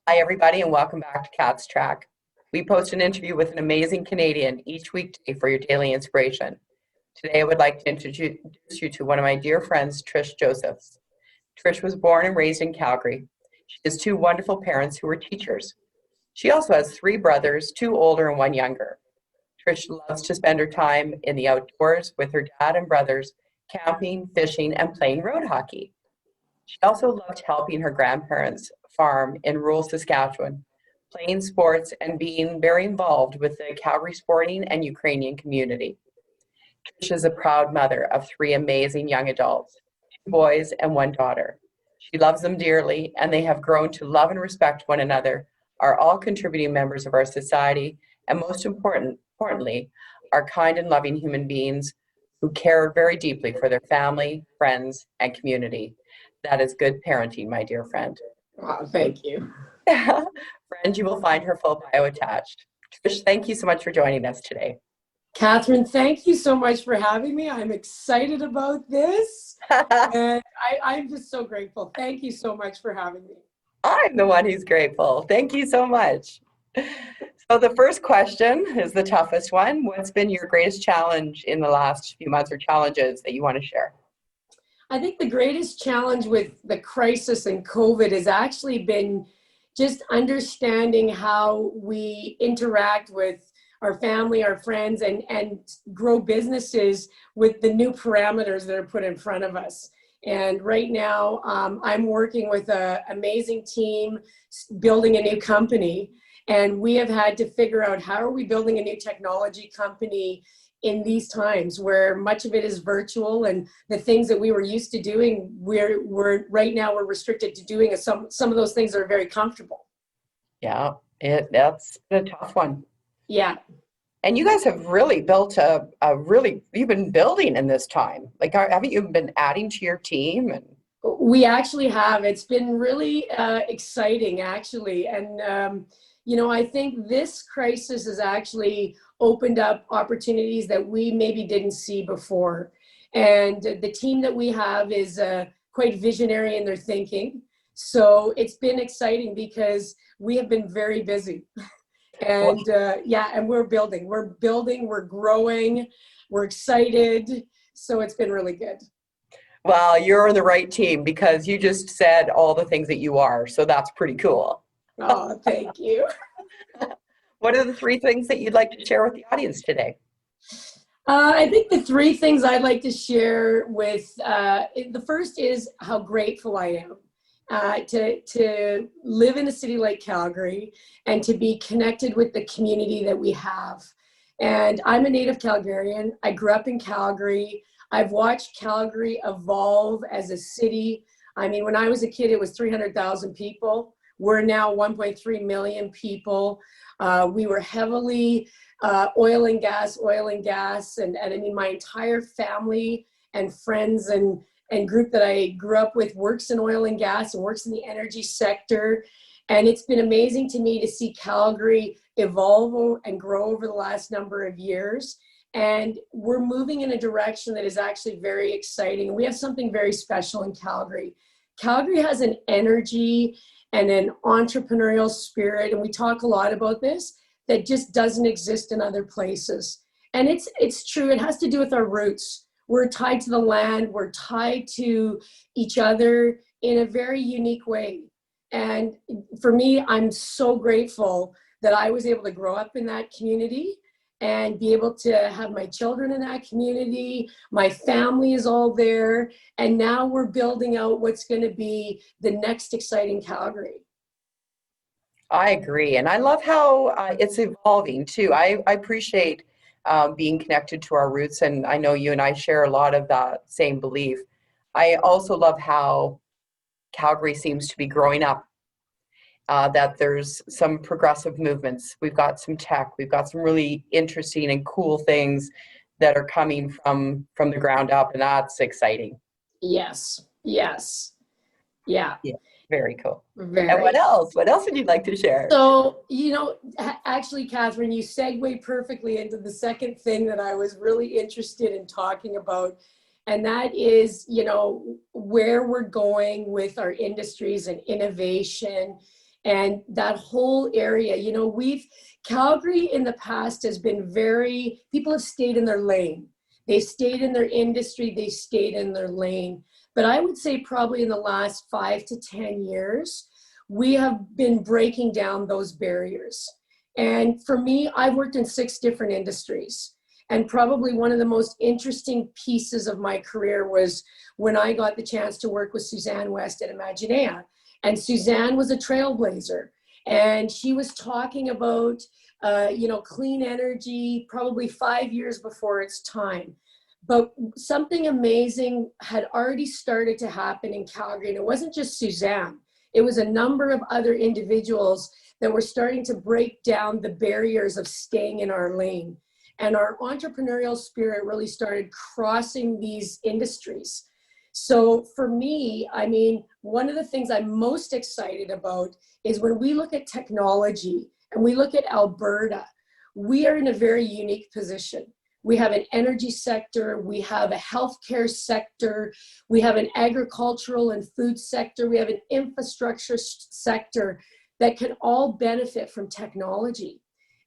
Hi, everybody, and welcome back to Cat's Track. We post an interview with an amazing Canadian each weekday for your daily inspiration. Today, I would like to introduce you to one of my dear friends, Trish Josephs. Trish was born and raised in Calgary. She has two wonderful parents who were teachers. She also has three brothers, two older and one younger. Trish loves to spend her time in the outdoors with her dad and brothers, camping, fishing, and playing road hockey. She also loved helping her grandparents farm in rural Saskatchewan, playing sports and being very involved with the Calgary sporting and Ukrainian community. Trish is a proud mother of three amazing young adults, two boys and one daughter. She loves them dearly, and they have grown to love and respect one another, are all contributing members of our society, and most importantly, are kind and loving human beings who care very deeply for their family, friends, and community. That is good parenting, my dear friend. Wow, thank you. Friend, you will find her full bio attached. Trish, thank you so much for joining us today. Catherine, thank you so much for having me. I'm excited about this. And I'm just so grateful. Thank you so much for having me. I'm the one who's grateful. Thank you so much. So the first question is the toughest one. What's been your greatest challenge in the last few months, or challenges that you want to share? I think the greatest challenge with the crisis and COVID has actually been just understanding how we interact with our family, our friends, and grow businesses with the new parameters that are put in front of us. And right now, I'm working with an amazing team building a new company. And we have had to figure out, how are we building a new technology company in these times where much of it is virtual, and the things that we were used to doing, we're right now we're restricted to doing some of those things that are very comfortable. Yeah, that's a tough one. Yeah. And you guys have really built you've been building in this time. Like, haven't you been adding to your team? And we actually have. It's been really exciting, actually. And, I think this crisis has actually opened up opportunities that we maybe didn't see before. And the team that we have is quite visionary in their thinking. So it's been exciting because we have been very busy. And and we're building, we're growing, we're excited. So it's been really good. Well, you're in the right team because you just said all the things that you are. So that's pretty cool. Oh, thank you. What are the three things that you'd like to share with the audience today? I think the three things I'd like to share with, the first is how grateful I am to live in a city like Calgary and to be connected with the community that we have. And I'm a native Calgarian. I grew up in Calgary. I've watched Calgary evolve as a city. I mean, when I was a kid, it was 300,000 people. We're now 1.3 million people. We were heavily oil and gas. And I mean, my entire family and friends and group that I grew up with works in oil and gas and works in the energy sector. And it's been amazing to me to see Calgary evolve and grow over the last number of years. And we're moving in a direction that is actually very exciting. We have something very special in Calgary. Calgary has an energy and an entrepreneurial spirit, and we talk a lot about this, that just doesn't exist in other places. And it's true, it has to do with our roots. We're tied to the land, we're tied to each other in a very unique way. And for me, I'm so grateful that I was able to grow up in that community and be able to have my children in that community. My family is all there. And now we're building out what's going to be the next exciting Calgary. I agree. And I love how it's evolving too. I appreciate being connected to our roots. And I know you and I share a lot of that same belief. I also love how Calgary seems to be growing up. That there's some progressive movements. We've got some tech. We've got some really interesting and cool things that are coming from the ground up, and that's exciting. Yes. Yeah. Very cool. Very. And what else? What else would you like to share? So, actually, Catherine, you segue perfectly into the second thing that I was really interested in talking about. And that is, where we're going with our industries and innovation And that whole area, you know, Calgary in the past has been people have stayed in their lane. They've stayed in their industry, they stayed in their lane. But I would say probably in the last 5 to 10 years, we have been breaking down those barriers. And for me, I've worked in 6 different industries. And probably one of the most interesting pieces of my career was when I got the chance to work with Suzanne West at Imaginea. And Suzanne was a trailblazer. And she was talking about, you know, clean energy probably 5 years before its time. But something amazing had already started to happen in Calgary. And it wasn't just Suzanne. It was a number of other individuals that were starting to break down the barriers of staying in our lane. And our entrepreneurial spirit really started crossing these industries. So for me, I mean, one of the things I'm most excited about is when we look at technology and we look at Alberta, we are in a very unique position. We have an energy sector, we have a healthcare sector, we have an agricultural and food sector, we have an infrastructure sector that can all benefit from technology.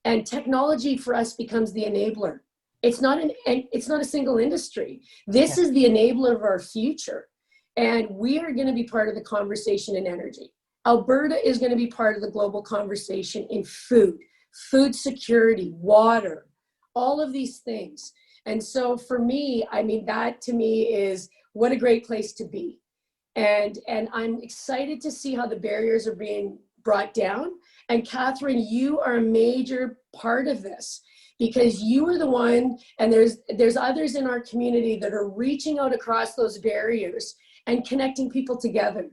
And technology for us becomes the enabler. It's not a single industry. This is the enabler of our future. And we are going to be part of the conversation in energy. Alberta is going to be part of the global conversation in food security, water, all of these things. And so for me, I mean, that to me is what a great place to be. And I'm excited to see how the barriers are being brought down. And Catherine, you are a major part of this because you are the one, and there's others in our community that are reaching out across those barriers and connecting people together.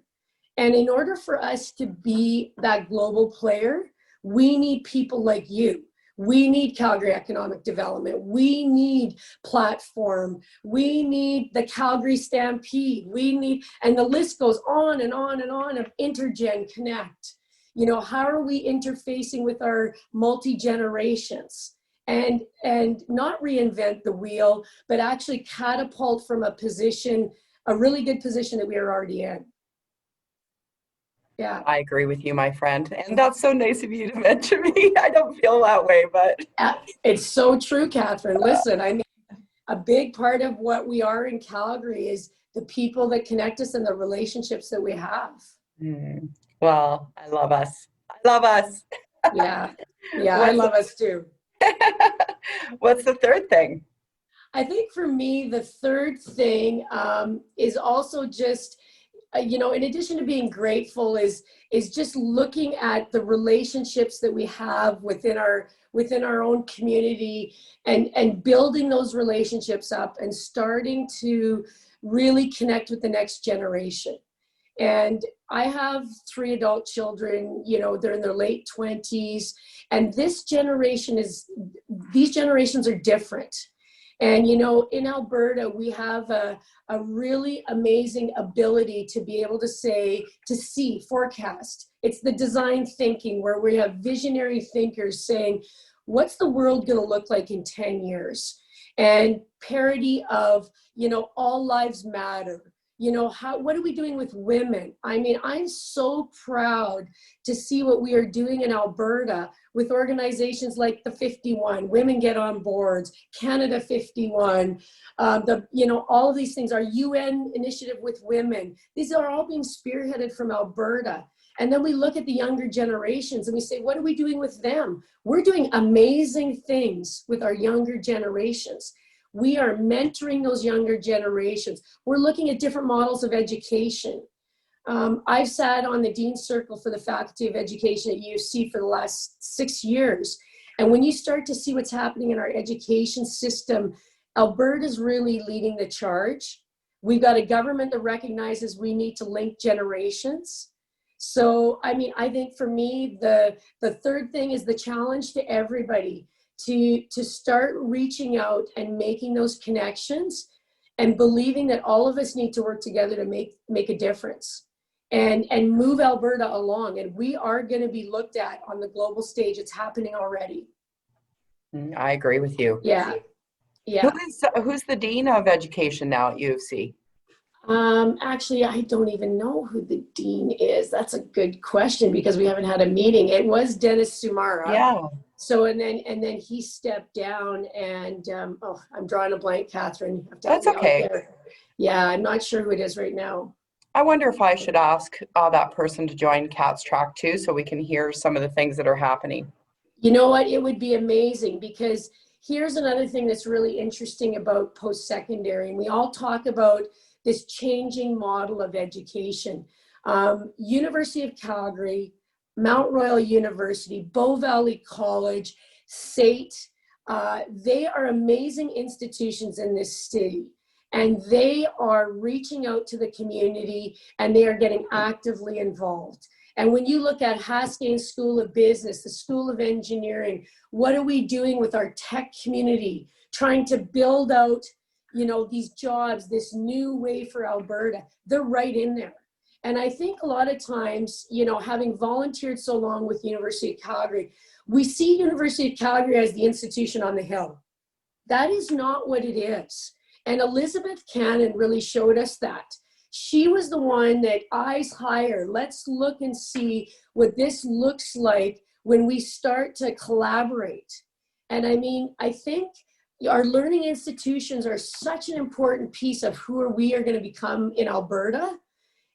And in order for us to be that global player, we need people like you. We need Calgary Economic Development. We need Platform. We need the Calgary Stampede. We need, and the list goes on and on and on of Intergen Connect. You know, how are we interfacing with our multi-generations? And not reinvent the wheel, but actually catapult from a position, a really good position that we are already in. Yeah. I agree with you, my friend. And that's so nice of you to mention me. I don't feel that way, but. It's so true, Catherine. Listen, I mean, a big part of what we are in Calgary is the people that connect us and the relationships that we have. Well, I love us. I love us. Yeah. Yeah, I love us too. What's the third thing? I think for me, the third thing is also just, you know, in addition to being grateful, is just looking at the relationships that we have within our own community and building those relationships up and starting to really connect with the next generation. And I have 3 adult children, you know, they're in their late 20s, and these generations are different. And, you know, in Alberta, we have a really amazing ability to be able to see, forecast. It's the design thinking where we have visionary thinkers saying, what's the world going to look like in 10 years? And parity of, you know, all lives matter. You know, what are we doing with women? I mean, I'm so proud to see what we are doing in Alberta with organizations like the 51, Women Get on Boards, Canada 51, you know, all of these things, our UN initiative with women. These are all being spearheaded from Alberta. And then we look at the younger generations and we say, what are we doing with them? We're doing amazing things with our younger generations. We are mentoring those younger generations. We're looking at different models of education. I've sat on the Dean's Circle for the Faculty of Education at UC for the last 6 years. And when you start to see what's happening in our education system, Alberta's really leading the charge. We've got a government that recognizes we need to link generations. So, I mean, I think for me, the third thing is the challenge to everybody to start reaching out and making those connections and believing that all of us need to work together to make a difference and move Alberta along. And we are going to be looked at on the global stage. It's happening already. I agree with you. Yeah. Yeah. Who's the Dean of Education now at U of C? Actually, I don't even know who the dean is. That's a good question because we haven't had a meeting. It was Dennis Sumara. Yeah, So, and then he stepped down and, oh, I'm drawing a blank, Catherine. You have to help that's me out okay. there. Yeah, I'm not sure who it is right now. I wonder if I should ask that person to join Cat's Track too, so we can hear some of the things that are happening. You know what? It would be amazing because here's another thing that's really interesting about post-secondary. And we all talk about this changing model of education. University of Calgary, Mount Royal University, Bow Valley College, SAIT, they are amazing institutions in this city. And they are reaching out to the community and they are getting actively involved. And when you look at Haskins School of Business, the School of Engineering, what are we doing with our tech community, trying to build out, these jobs, this new way for Alberta? They're right in there. And I think a lot of times, having volunteered so long with University of Calgary, we see University of Calgary as the institution on the hill. That is not what it is. And Elizabeth Cannon really showed us that. She was the one that eyes higher. Let's look and see what this looks like when we start to collaborate. And I think our learning institutions are such an important piece of who we are going to become in Alberta.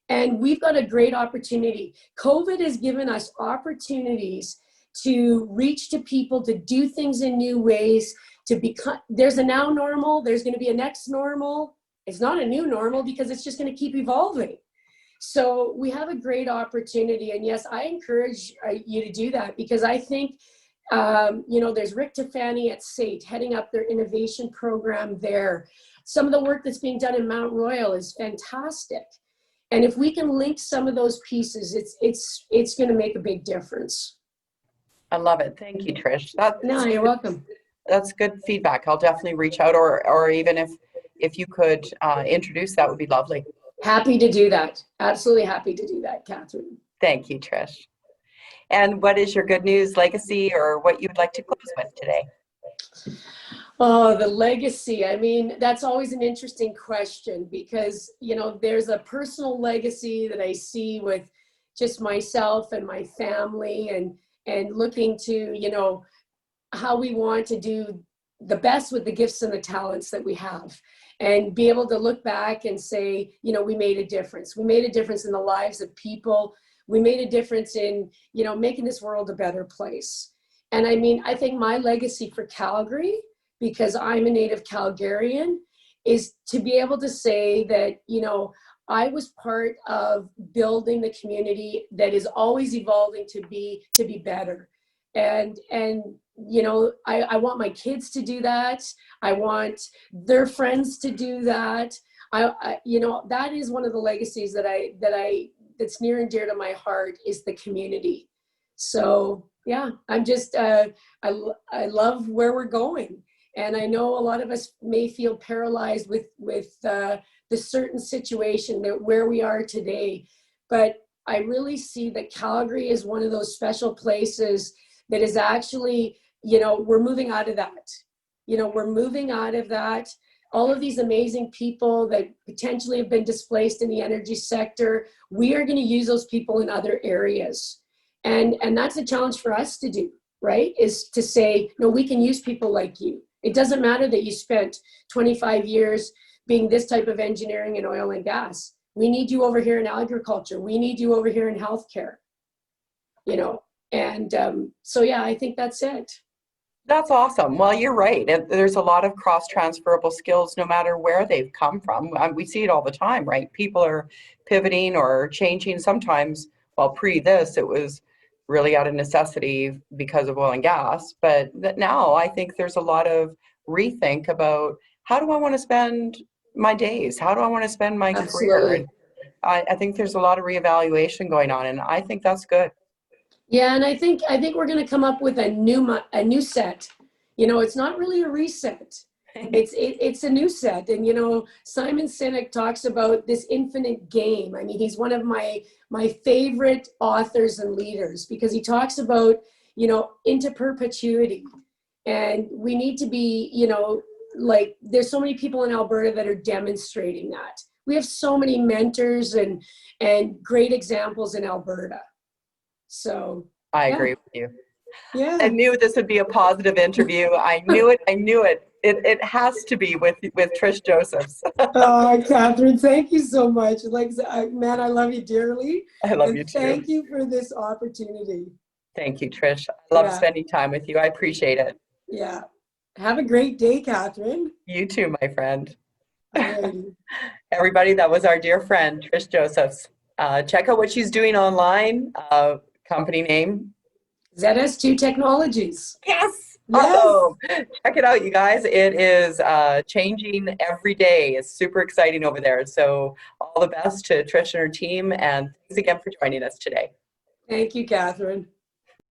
And we've got a great opportunity. COVID has given us opportunities to reach to people, to do things in new ways, to become, there's a now normal, there's going to be a next normal. It's not a new normal because it's just going to keep evolving. So we have a great opportunity. And yes, I encourage you to do that because I think, there's Rick Tefani at SAIT heading up their innovation program there. Some of the work that's being done in Mount Royal is fantastic. And if we can link some of those pieces, it's going to make a big difference. I love it. Thank you, Trish. No, you're welcome. That's good feedback. I'll definitely reach out, or even if you could introduce, that would be lovely. Happy to do that. Absolutely happy to do that, Catherine. Thank you, Trish. And what is your good news, legacy, or what you would like to close with today? Oh, the legacy. That's always an interesting question because, there's a personal legacy that I see with just myself and my family and looking to, how we want to do the best with the gifts and the talents that we have and be able to look back and say, we made a difference. We made a difference in the lives of people. We made a difference in, making this world a better place. And I think my legacy for Calgary, because I'm a native Calgarian, is to be able to say that, I was part of building the community that is always evolving to be better. And I want my kids to do that. I want their friends to do that. That is one of the legacies that's near and dear to my heart is the community. So yeah, I'm just, I love where we're going. And I know a lot of us may feel paralyzed with the certain situation that where we are today, but I really see that Calgary is one of those special places that is actually, we're moving out of that. We're moving out of that. All of these amazing people that potentially have been displaced in the energy sector, we are going to use those people in other areas. And that's a challenge for us to do, right? Is to say, no, we can use people like you. It doesn't matter that you spent 25 years being this type of engineering in oil and gas. We need you over here in agriculture. We need you over here in healthcare, And so, yeah, I think that's it. That's awesome. Well, you're right. There's a lot of cross-transferable skills no matter where they've come from. We see it all the time, right? People are pivoting or changing sometimes. Well, pre this, it was really out of necessity because of oil and gas. But now I think there's a lot of rethink about how do I want to spend my days? How do I want to spend my career? I think there's a lot of reevaluation going on, and I think that's good. Yeah, and I think we're going to come up with a new set. It's not really a reset. It's a new set. And Simon Sinek talks about this infinite game. He's one of my favorite authors and leaders because he talks about into perpetuity. And we need to be, there's so many people in Alberta that are demonstrating that. we have so many mentors and great examples in Alberta. So I yeah. agree with you. Yeah. I knew this would be a positive interview. I knew it. I knew it. It has to be with Trish Josephs. Oh, Catherine, thank you so much. Like, man, I love you dearly. I love And you too. thank you for this opportunity. Thank you, Trish. I love Yeah. spending time with you. I appreciate it. Yeah. Have a great day, Catherine. You too, my friend. Alrighty. Everybody, that was our dear friend, Trish Josephs. Check out what she's doing online. Company name? ZS2 Technologies. Yes! Yes. Awesome. Check it out, you guys. It is changing every day. It's super exciting over there. So all the best to Trish and her team, and thanks again for joining us today. Thank you, Catherine.